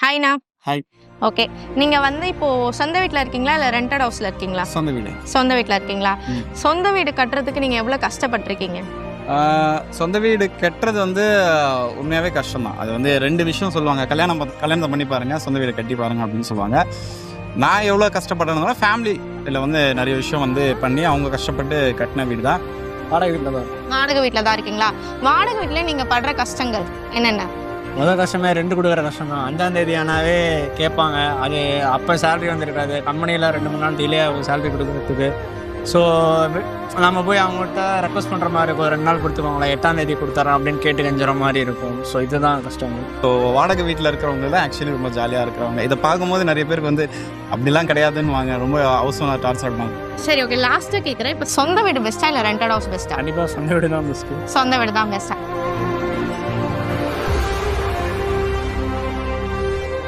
ஹாய்ண்ணா. Hi. Okay, நீங்கள் வந்து இப்போது சொந்த வீட்டில் இருக்கீங்களா இல்லை ரெண்டட் ஹவுஸில் இருக்கீங்களா? சொந்த வீடு. சொந்த வீட்டில் இருக்கீங்களா? சொந்த வீடு கட்டுறதுக்கு நீங்கள் எவ்வளோ கஷ்டப்பட்டிருக்கீங்க? சொந்த வீடு கட்டுறது வந்து உண்மையாகவே கஷ்டம் தான். அது வந்து 2 விஷயம் சொல்லுவாங்க. கல்யாணம் பண்ணி பாருங்கள், சொந்த வீடு கட்டி பாருங்கள் அப்படின்னு சொல்லுவாங்க. நான் எவ்வளோ கஷ்டப்பட்டேன்னா ஃபேமிலி இதில் வந்து நிறைய விஷயம் வந்து பண்ணி அவங்க கஷ்டப்பட்டு கட்டின வீடு தான். வாடகை வீட்டில் தான். வாடகை வீட்டில் தான் இருக்கீங்களா? வாடகை வீட்டில் நீங்கள் படுற கஷ்டங்கள் என்னென்ன? முதல் கஷ்டமே ரெண்டு கொடுக்குற கஷ்டம் தான். 5ஆம் தேதி ஆனாவே கேட்பாங்க. அது அப்போ சேலரி வந்துருக்காது. கம்பெனியில் 2-3 நாள் டிலே ஆகும் சேலரி கொடுக்குறதுக்கு. ஸோ நம்ம போய் அவங்கள்ட்ட ரெக்வஸ்ட் பண்ணுற மாதிரி இருக்கும். 2 நாள் கொடுத்துக்கோங்களேன், 8ஆம் தேதி கொடுத்துறேன் அப்படின்னு கேட்டு கெஞ்சுற மாதிரி இருக்கும். ஸோ இதுதான் கஷ்டம். ஸோ வாடகை வீட்டில் இருக்கிறவங்க தான் ஆக்சுவலி ரொம்ப ஜாலியாக இருக்கிறவங்க. இதை பார்க்கும்போது நிறைய பேருக்கு வந்து அப்படிலாம் கிடையாதுன்னு வாங்க, ரொம்ப அவசரம் டார்ச்சர் பண்ணுவாங்க. சரி, ஓகே, லாஸ்ட்டாக கேட்குறேன். இப்போ சொந்த வீடு பெஸ்ட்டா இல்லை ரெண்டட் ஹவுஸ் பெஸ்ட்டா? கண்டிப்பாக சொந்த வீடு தான் பெஸ்ட்டு. சொந்த வீடு தான் பெஸ்ட்டா.